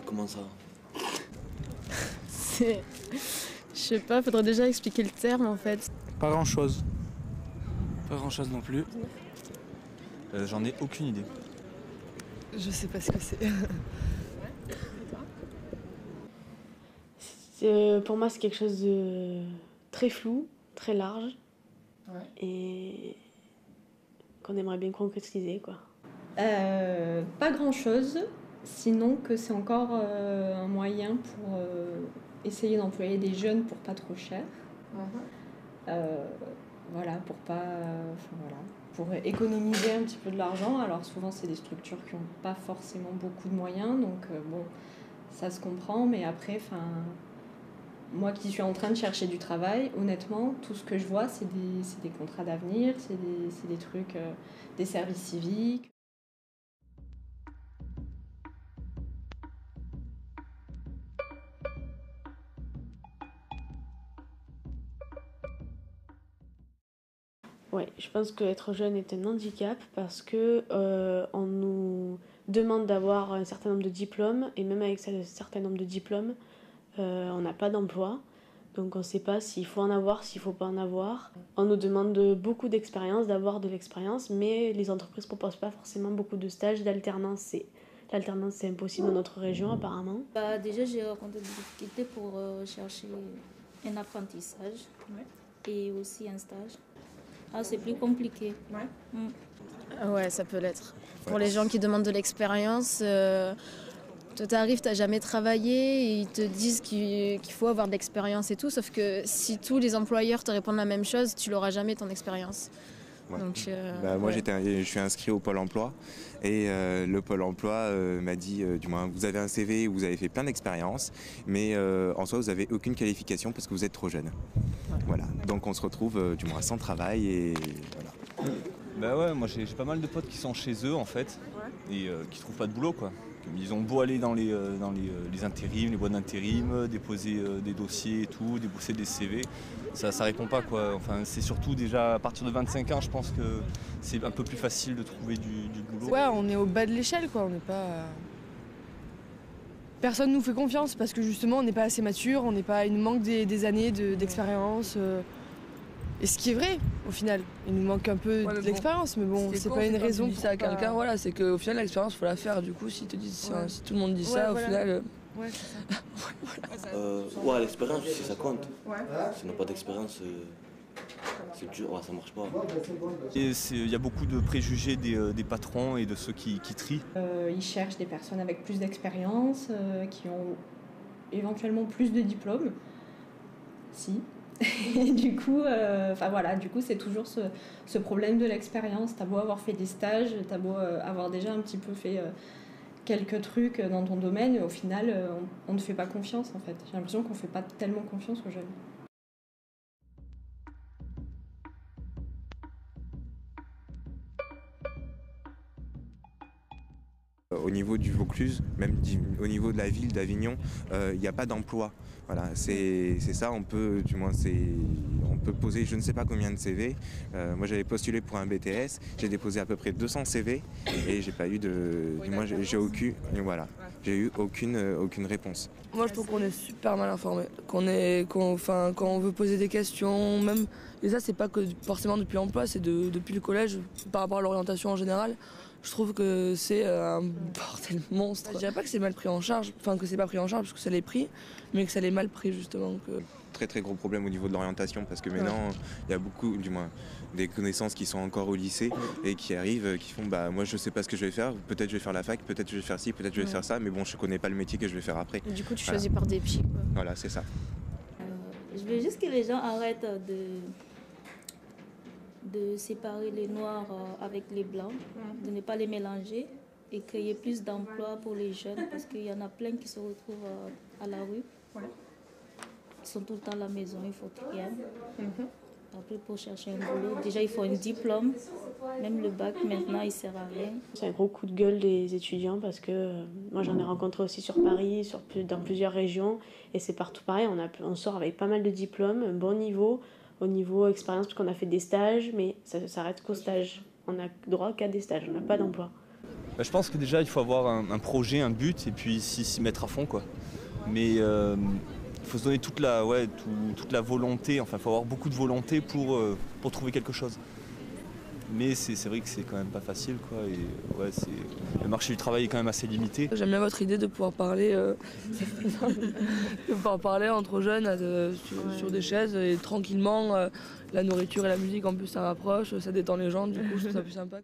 Comment ça? C'est... Je sais pas, faudrait déjà expliquer le terme en fait. Pas grand-chose. Pas grand-chose non plus. J'en ai aucune idée. Je sais pas ce que c'est. Pour moi, c'est quelque chose de très flou, très large, et qu'on aimerait bien concrétiser, quoi. Pas grand-chose, sinon que c'est encore un moyen pour essayer d'employer des jeunes pour pas trop cher. Voilà, pour pas, pour économiser un petit peu de l'argent. Alors souvent, c'est des structures qui n'ont pas forcément beaucoup de moyens, donc bon, ça se comprend, mais après, moi qui suis en train de chercher du travail, honnêtement, tout ce que je vois, c'est des contrats d'avenir, c'est des trucs, des services civiques. Ouais, je pense qu'être jeune est un handicap parce que on nous demande d'avoir un certain nombre de diplômes, et même avec ce certain nombre de diplômes, on n'a pas d'emploi. Donc on ne sait pas s'il faut en avoir, s'il ne faut pas en avoir. On nous demande beaucoup d'expérience, d'avoir de l'expérience, mais les entreprises ne proposent pas forcément beaucoup de stages, d'alternance. L'alternance, c'est impossible dans notre région apparemment. Déjà, j'ai rencontré des difficultés pour chercher un apprentissage et aussi un stage. C'est plus compliqué. Ouais, ça peut l'être. Pour les gens qui demandent de l'expérience, toi t'arrives, t'as jamais travaillé et ils te disent qu'il faut avoir de l'expérience et tout, sauf que si tous les employeurs te répondent la même chose, tu l'auras jamais ton expérience. Ouais. Donc, moi je suis inscrit au Pôle emploi et le Pôle emploi m'a dit, du moins vous avez un CV où vous avez fait plein d'expériences, mais en soi vous n'avez aucune qualification parce que vous êtes trop jeune. Voilà, donc on se retrouve du moins sans travail et voilà. Bah ouais, moi j'ai pas mal de potes qui sont chez eux en fait et qui trouvent pas de boulot quoi. Ils ont beau aller dans les intérims, les boîtes d'intérim, déposer des dossiers et tout, déposer des CV, ça répond pas quoi. Enfin c'est surtout déjà à partir de 25 ans je pense que c'est un peu plus facile de trouver du boulot. Ouais, on est au bas de l'échelle quoi, on n'est pas... Personne nous fait confiance parce que justement on n'est pas assez mature, il nous manque des années d'expérience. Et ce qui est vrai, au final, il nous manque un peu d'expérience, mais bon, c'est pas une raison pour ça à quelqu'un. Voilà, c'est qu'au final, l'expérience, faut la faire. Du coup, si tout le monde dit ça, au final. Ouais, c'est ça. L'expérience, si ça compte. Si on n'a pas d'expérience, c'est dur, ça marche pas. Il y a beaucoup de préjugés des patrons et de ceux qui trient. Ils cherchent des personnes avec plus d'expérience, qui ont éventuellement plus de diplômes. Si. Et du coup, c'est toujours ce problème de l'expérience. T'as beau avoir fait des stages, t'as beau avoir déjà un petit peu fait quelques trucs dans ton domaine, et au final, on ne fait pas confiance en fait. J'ai l'impression qu'on ne fait pas tellement confiance aux jeunes. Au niveau du Vaucluse, même au niveau de la ville d'Avignon, il n'y a pas d'emploi. Voilà, c'est ça, on peut poser je ne sais pas combien de CV. Moi j'avais postulé pour un BTS, j'ai déposé à peu près 200 CV et j'ai pas eu j'ai eu aucune réponse. Moi je trouve qu'on est super mal informé, quand on veut poser des questions, même, et ça c'est pas que forcément depuis l'emploi, c'est depuis le collège, par rapport à l'orientation en général. Je trouve que c'est un bordel monstre. Je dirais pas que c'est mal pris en charge, que c'est pas pris en charge parce que ça l'est pris, mais que ça l'est mal pris justement. Très très gros problème au niveau de l'orientation parce que maintenant il y a beaucoup, du moins des connaissances qui sont encore au lycée et qui arrivent, qui font moi je sais pas ce que je vais faire, peut-être je vais faire la fac, peut-être je vais faire ci, peut-être je vais faire ça, mais bon je connais pas le métier que je vais faire après. Et du coup tu choisis par dépit quoi. Voilà, c'est ça. Je veux juste que les gens arrêtent de séparer les noirs avec les blancs, de ne pas les mélanger et créer plus d'emplois pour les jeunes parce qu'il y en a plein qui se retrouvent à la rue. Ils sont tout le temps à la maison, il faut rien. Après, pour chercher un boulot, déjà il faut un diplôme, même le bac maintenant il sert à rien. C'est un gros coup de gueule des étudiants parce que moi j'en ai rencontré aussi sur Paris, dans plusieurs régions, et c'est partout pareil, on sort avec pas mal de diplômes, un bon niveau, au niveau expérience parce qu'on a fait des stages, mais ça s'arrête qu'au stage. On n'a droit qu'à des stages, on n'a pas d'emploi. Je pense que déjà il faut avoir un projet, un but et puis s'y mettre à fond quoi. Mais il faut se donner toute la volonté, enfin il faut avoir beaucoup de volonté pour trouver quelque chose. Mais c'est vrai que c'est quand même pas facile quoi. Et le marché du travail est quand même assez limité. J'aime bien votre idée de pouvoir parler, entre jeunes sur des chaises et tranquillement. La nourriture et la musique en plus ça rapproche, ça détend les gens, du coup je trouve ça plus sympa.